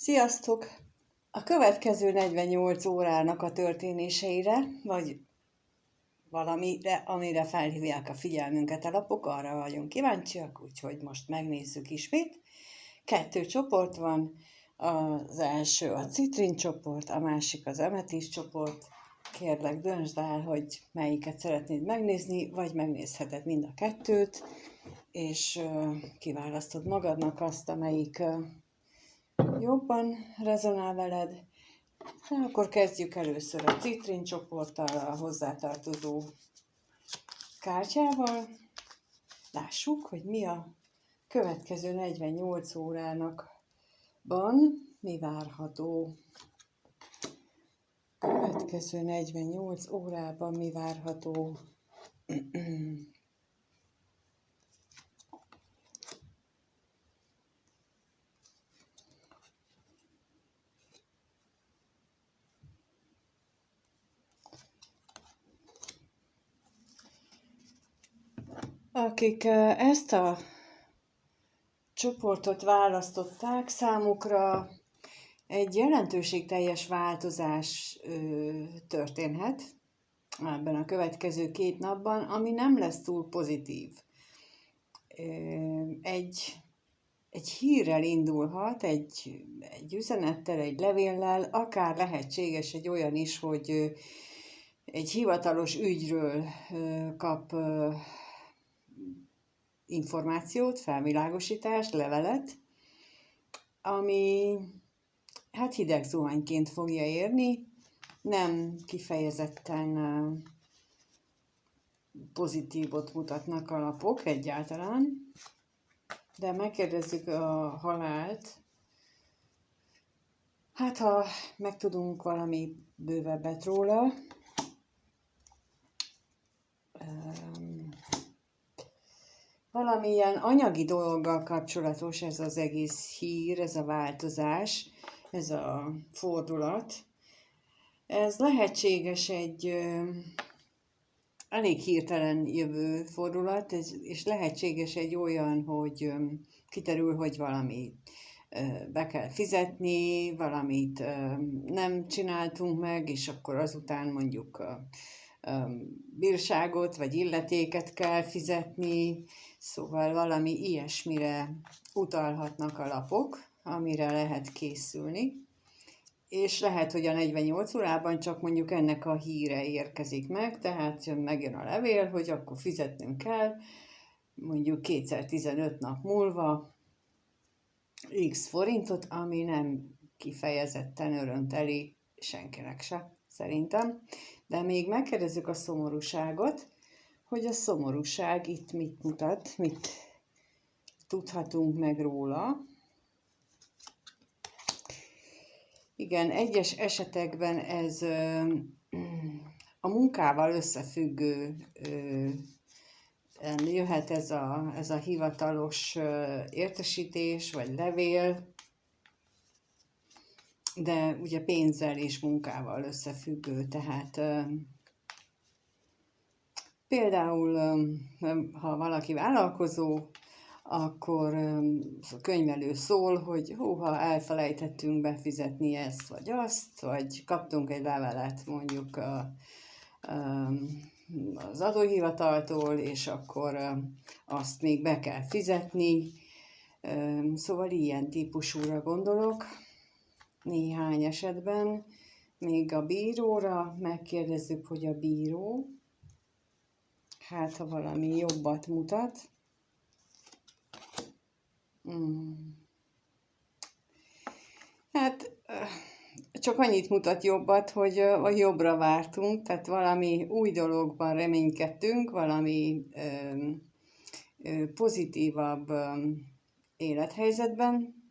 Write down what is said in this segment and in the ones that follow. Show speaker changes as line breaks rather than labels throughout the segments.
Sziasztok! A következő 48 órának a történéseire, vagy valamire, amire felhívják a figyelmünket a lapok, arra vagyunk kíváncsiak, úgyhogy most megnézzük ismét. 2 csoport van, az első a citrin csoport, a másik az ametis csoport. Kérlek, döntsd el, hogy melyiket szeretnéd megnézni, vagy megnézheted mind a kettőt, és kiválasztod magadnak azt, amelyik jobban rezonál veled. Akkor kezdjük először a citrin csoporttal, a hozzátartozó kártyával. Lássuk, hogy mi a következő 48 óránakban mi várható. Következő 48 órában mi várható. Akik ezt a csoportot választották, számukra egy jelentőségteljes változás történhet ebben a következő 2 napban, ami nem lesz túl pozitív. Egy hírrel indulhat, egy üzenettel, egy levéllel, akár lehetséges egy olyan is, hogy egy hivatalos ügyről kap információt, felvilágosítást, levelet, ami hát hideg zuhanyként fogja érni, nem kifejezetten pozitívot mutatnak a lapok egyáltalán, de megkérdezzük a halált. Hát, ha megtudunk valami bővebbet róla, valamilyen anyagi dologgal kapcsolatos ez az egész hír, ez a változás, ez a fordulat. Ez lehetséges egy elég hirtelen jövő fordulat, és lehetséges egy olyan, hogy kiterül, hogy valamit be kell fizetni, valamit nem csináltunk meg, és akkor azután mondjuk bírságot vagy illetéket kell fizetni, szóval valami ilyesmire utalhatnak a lapok, amire lehet készülni. És lehet, hogy a 48 órában csak mondjuk ennek a híre érkezik meg, tehát megjön a levél, hogy akkor fizetnünk kell, mondjuk 2x15 nap múlva x forintot, ami nem kifejezetten örömteli senkinek se, szerintem. De még megkérdezzük a szomorúságot, hogy a szomorúság itt mit mutat, mit tudhatunk meg róla. Igen, egyes esetekben ez a munkával összefüggő, jöhet ez a hivatalos értesítés vagy levél, de ugye pénzzel és munkával összefüggő, tehát például ha valaki vállalkozó, akkor a könyvelő szól, hogy húha, elfelejtettünk befizetni ezt vagy azt, vagy kaptunk egy levelet mondjuk az adóhivataltól, és akkor azt még be kell fizetni. Szóval ilyen típusúra gondolok. Néhány esetben még a bíróra megkérdezzük, hogy a bíró, hát ha valami jobbat mutat. Hát csak annyit mutat jobbat, hogy a jobbra vártunk, tehát valami új dologban reménykedtünk, valami pozitívabb élethelyzetben,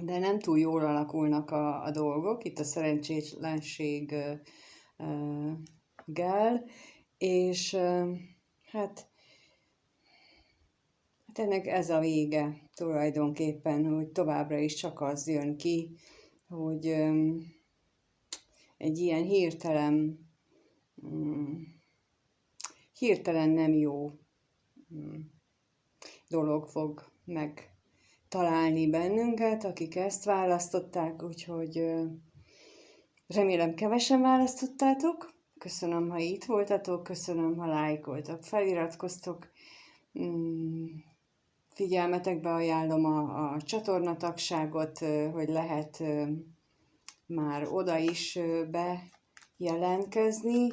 de nem túl jól alakulnak a dolgok, itt a szerencsétlenséggel, és hát ennek ez a vége tulajdonképpen, hogy továbbra is csak az jön ki, hogy egy ilyen hirtelen nem jó dolog fog találni bennünket, akik ezt választották, úgyhogy remélem kevesen választottátok. Köszönöm, ha itt voltatok, köszönöm, ha lájkoltak, feliratkoztok. Figyelmetekbe ajánlom a csatornatagságot, hogy lehet már oda is bejelentkezni.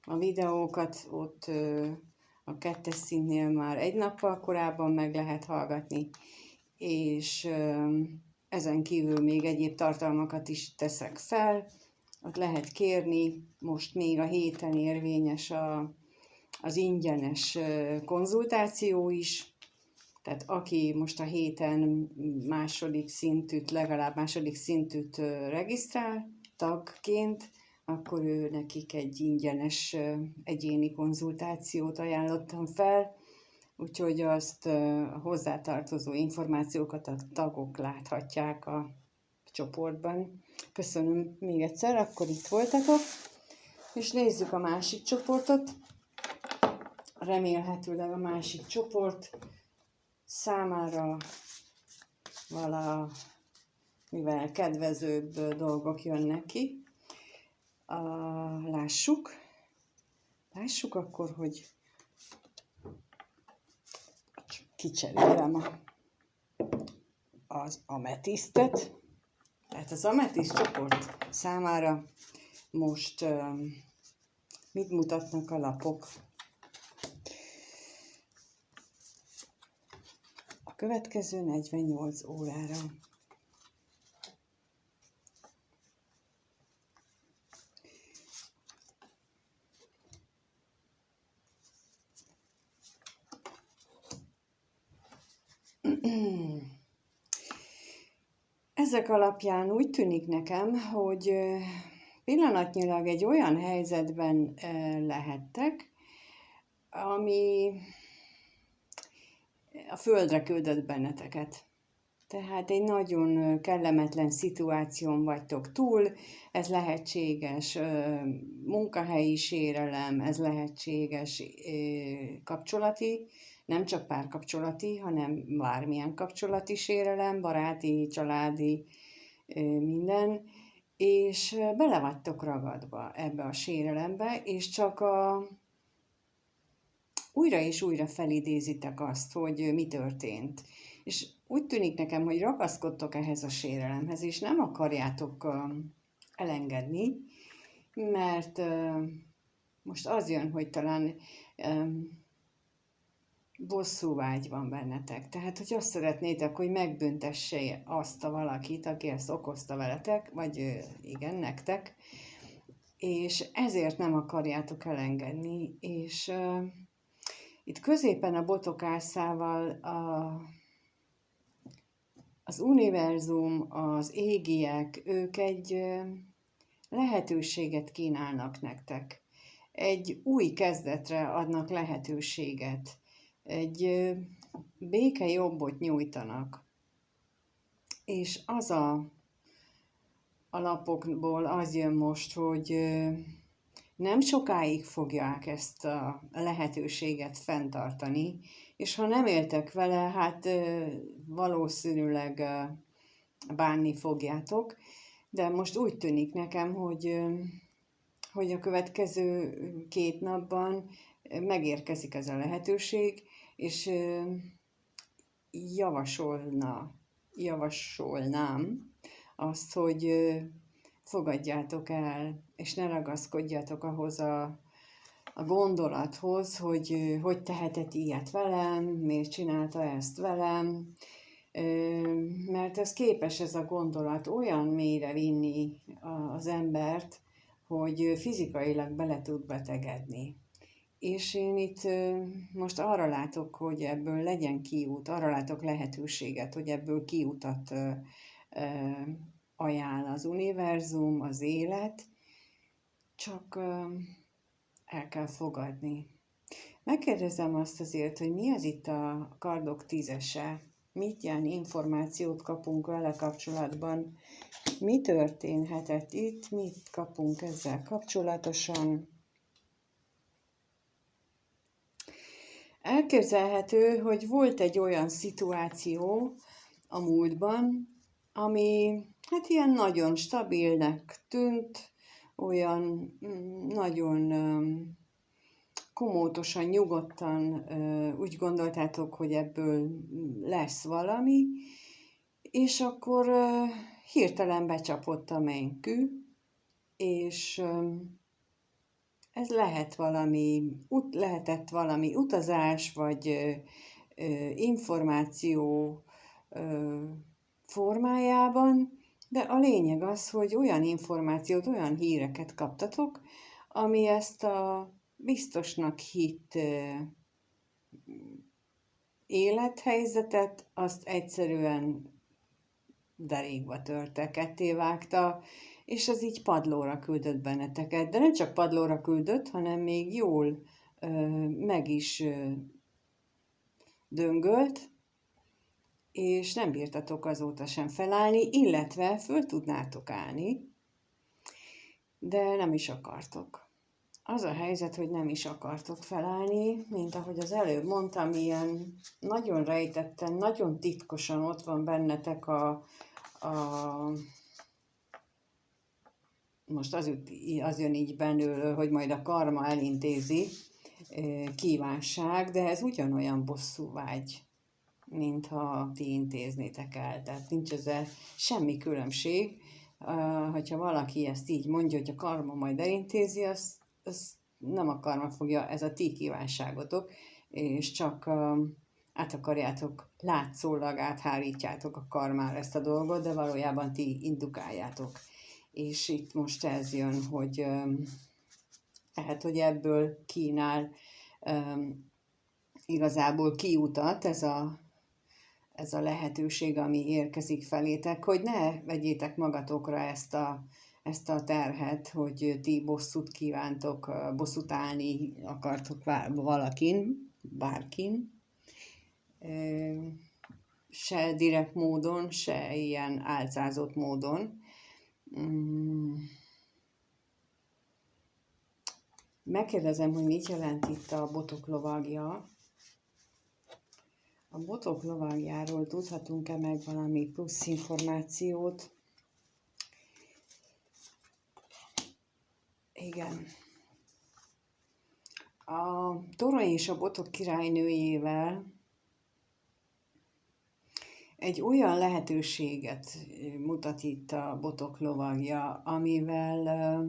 A videókat ott a 2. szintnél már egy nappal korábban meg lehet hallgatni, és ezen kívül még egyéb tartalmakat is teszek fel. Ott lehet kérni, most még a héten érvényes az ingyenes konzultáció is, tehát aki most a héten legalább második szintűt regisztrál tagként, akkor ő nekik egy ingyenes egyéni konzultációt ajánlottam fel, úgyhogy azt a hozzátartozó információkat a tagok láthatják a csoportban. Köszönöm még egyszer, akkor itt voltatok, és nézzük a másik csoportot. Remélhetőleg a másik csoport számára mivel kedvezőbb dolgok jönnek ki. Lássuk akkor, hogy kicserélem az ametisztet. Tehát az ametiszt csoport számára most mit mutatnak a lapok? A következő 48 órára. Ezek alapján úgy tűnik nekem, hogy pillanatnyilag egy olyan helyzetben lehettek, ami a földre küldött benneteket. Tehát egy nagyon kellemetlen szituáción vagytok túl, ez lehetséges munkahelyi sérelem, ez lehetséges kapcsolati, nem csak párkapcsolati, hanem bármilyen kapcsolati sérelem, baráti, családi, minden, és bele vagytok ragadva ebbe a sérelembe, és csak újra és újra felidézitek azt, hogy mi történt. És úgy tűnik nekem, hogy ragaszkodtok ehhez a sérelemhez, és nem akarjátok elengedni, mert most az jön, hogy talán bosszúvágy van bennetek. Tehát, hogy azt szeretnétek, hogy megbüntesse azt a valakit, aki ezt okozta veletek, vagy igen, nektek, és ezért nem akarjátok elengedni, és itt középen a botokászával az univerzum, az égiek, ők egy lehetőséget kínálnak nektek. Egy új kezdetre adnak lehetőséget. Egy béke jobbot nyújtanak. És az a lapokból az jön most, hogy nem sokáig fogják ezt a lehetőséget fenntartani, és ha nem éltek vele, hát valószínűleg bánni fogjátok, de most úgy tűnik nekem, hogy a következő 2 napban megérkezik ez a lehetőség, és javasolnám azt, hogy fogadjátok el, és ne ragaszkodjatok ahhoz a gondolathoz, hogy tehetett ilyet velem, miért csinálta ezt velem, mert ez képes ez a gondolat olyan mélyre vinni az embert, hogy fizikailag bele tud betegedni. És én itt most arra látok, hogy ebből legyen kiút, arra látok lehetőséget, hogy ebből kiutat ajánl az univerzum, az élet, csak el kell fogadni. Megkérdezem azt azért, hogy mi az itt a kardok 10-ese, milyen információt kapunk vele kapcsolatban, mi történhetett itt, mit kapunk ezzel kapcsolatosan. Elképzelhető, hogy volt egy olyan szituáció a múltban, ami hát ilyen nagyon stabilnek tűnt, olyan nagyon komótosan, nyugodtan úgy gondoltátok, hogy ebből lesz valami, és akkor hirtelen becsapott a mennykű, és ez lehetett valami utazás, vagy információ formájában, de a lényeg az, hogy olyan információt, olyan híreket kaptatok, ami ezt a biztosnak hitt élethelyzetet, azt egyszerűen derékba törte, ketté vágta, és az így padlóra küldött benneteket. De nem csak padlóra küldött, hanem még jól meg is döngölt, és nem bírtatok azóta sem felállni, illetve föl tudnátok állni, de nem is akartok. Az a helyzet, hogy nem is akartok felállni, mint ahogy az előbb mondtam, ilyen nagyon rejtetten, nagyon titkosan ott van bennetek most az jön így belőle, hogy majd a karma elintézi, kívánság, de ez ugyanolyan bosszúvágy, mintha ti intéznétek el. Tehát nincs ezzel semmi különbség. Hogyha valaki ezt így mondja, hogy a karma majd elintézi, az nem a karma fogja, ez a ti kívánságotok, és csak át akarjátok, látszólag áthárítjátok a karmára ezt a dolgot, de valójában ti indukáljátok. És itt most ez jön, hogy lehet, hogy ebből kínál igazából kiutat ez a lehetőség, ami érkezik felétek, hogy ne vegyétek magatokra ezt a terhet, hogy ti bosszút kívántok, bosszút állni akartok valakin, bárkin, se direkt módon, se ilyen álcázott módon. Megkérdezem, hogy mit jelent itt a botok lovagja. A botok lovagjáról tudhatunk-e meg valami plusz információt? Igen. A torony és a botok királynőjével egy olyan lehetőséget mutat itt a botok lovagja, amivel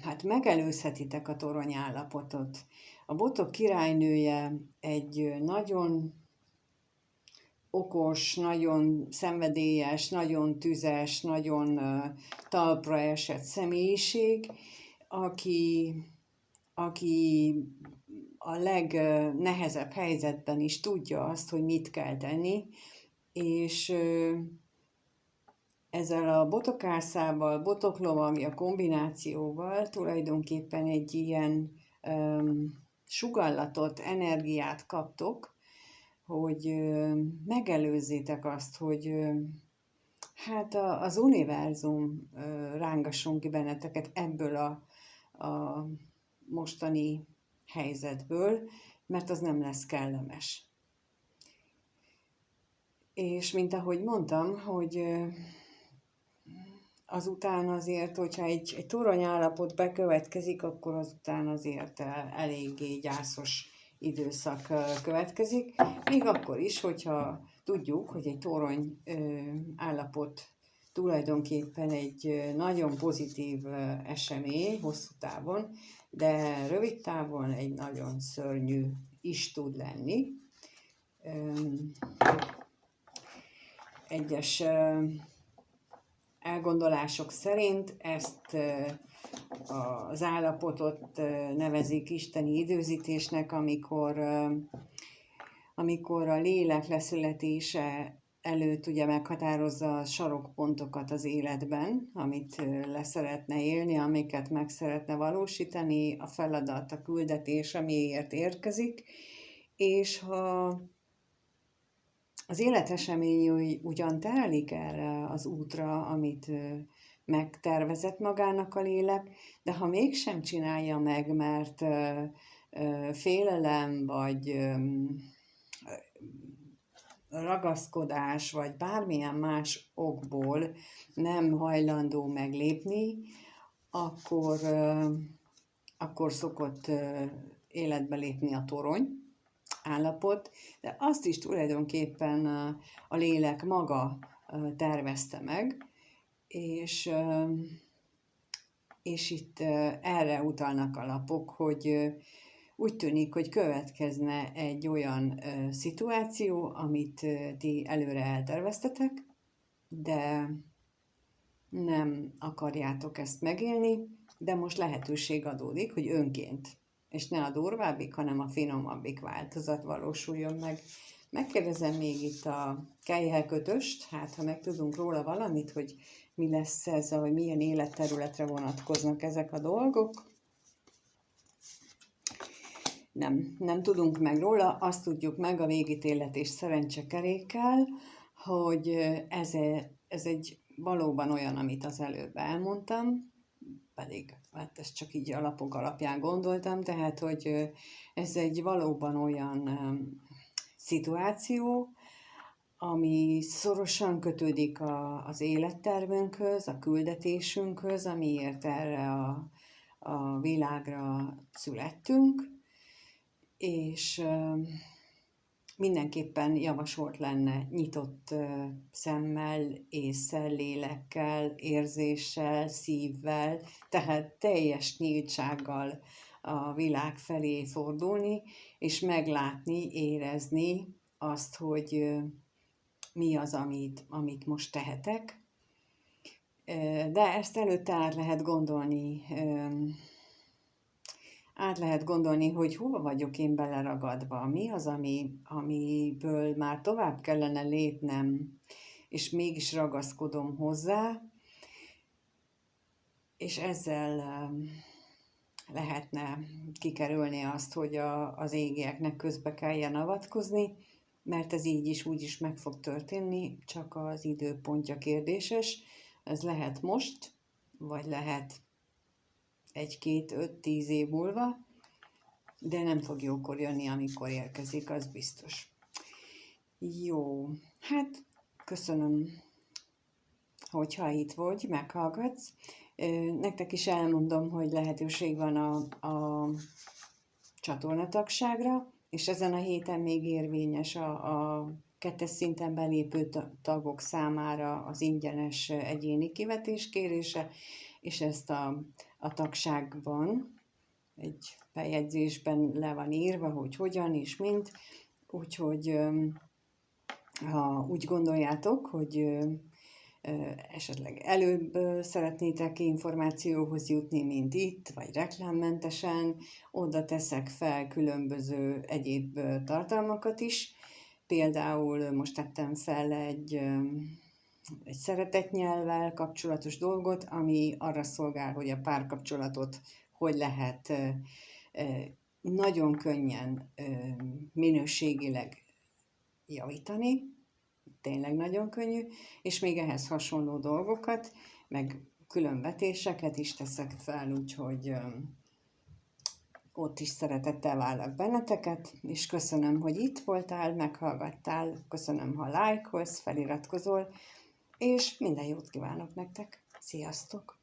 hát megelőzhetitek a torony állapotot. A botok királynője egy nagyon okos, nagyon szenvedélyes, nagyon tüzes, nagyon talpra esett személyiség, aki a legnehezebb helyzetben is tudja azt, hogy mit kell tenni, és ezzel a botokászával, botoklovagja kombinációval tulajdonképpen egy ilyen sugallatot, energiát kaptok, hogy megelőzzétek azt, hogy hát az univerzum rángasson ki benneteket ebből a mostani helyzetből, mert az nem lesz kellemes. És mint ahogy mondtam, hogy azután azért, hogyha egy toronyállapot bekövetkezik, akkor azután azért eléggé gyászos időszak következik. Még akkor is, hogyha tudjuk, hogy egy torony állapot tulajdonképpen egy nagyon pozitív esemény hosszú távon, de rövid távon egy nagyon szörnyű is tud lenni. Egyes elgondolások szerint ezt az állapotot nevezik isteni időzítésnek, amikor a lélek leszületése előtt ugye meghatározza a sarokpontokat az életben, amit le szeretne élni, amiket meg szeretne valósítani, a feladat, a küldetés, amiért érkezik, és ha az életeseményei ugyan terelik erre az útra, amit megtervezett magának a lélek, de ha mégsem csinálja meg, mert félelem, vagy ragaszkodás, vagy bármilyen más okból nem hajlandó meglépni, akkor szokott életbe lépni a torony állapot, de azt is tulajdonképpen a lélek maga tervezte meg, és itt erre utalnak a lapok, hogy úgy tűnik, hogy következne egy olyan szituáció, amit ti előre elterveztetek, de nem akarjátok ezt megélni, de most lehetőség adódik, hogy önként, és ne a durvábbik, hanem a finomabbik változat valósuljon meg. Megkérdezem még itt a kelyhelkötöst, hát ha megtudunk róla valamit, hogy mi lesz ez, hogy milyen életterületre vonatkoznak ezek a dolgok. Nem tudunk meg róla, azt tudjuk meg a végítélet és szerencsekerékkel, hogy ez egy valóban olyan, amit az előbb elmondtam, pedig hát ezt csak így alapok alapján gondoltam, tehát hogy ez egy valóban olyan szituáció, ami szorosan kötődik az élettervünkhöz, a küldetésünkhöz, amiért erre a világra születtünk, és mindenképpen javasolt lenne nyitott szemmel, ésszel, lélekkel, érzéssel, szívvel, tehát teljes nyíltsággal a világ felé fordulni, és meglátni, érezni azt, hogy mi az, amit most tehetek. De ezt előtte át lehet gondolni, hogy hova vagyok én beleragadva, mi az, amiből már tovább kellene lépnem, és mégis ragaszkodom hozzá, és ezzel lehetne kikerülni azt, hogy az égieknek közbe kelljen avatkozni, mert ez így is úgy is meg fog történni, csak az időpontja kérdéses. Ez lehet most, vagy lehet 1, 2, 5, 10 év múlva, de nem fog jókor jönni, amikor érkezik, az biztos. Jó, hát köszönöm, hogyha itt vagy, meghallgatsz. Nektek is elmondom, hogy lehetőség van a csatornatagságra, és ezen a héten még érvényes a 2. szinten belépő tagok számára az ingyenes egyéni kivetés kérése, és ezt a tagságban egy bejegyzésben le van írva, hogy hogyan és mint, úgyhogy ha úgy gondoljátok, hogy esetleg előbb szeretnétek információhoz jutni, mint itt, vagy reklámmentesen, oda teszek fel különböző egyéb tartalmakat is. Például most tettem fel egy szeretetnyelvvel kapcsolatos dolgot, ami arra szolgál, hogy a párkapcsolatot hogy lehet nagyon könnyen minőségileg javítani, tényleg nagyon könnyű, és még ehhez hasonló dolgokat, meg különvetéseket is teszek fel, úgyhogy ott is szeretettel várlak benneteket, és köszönöm, hogy itt voltál, meghallgattál, köszönöm, ha lájkolsz, feliratkozol, és minden jót kívánok nektek. Sziasztok!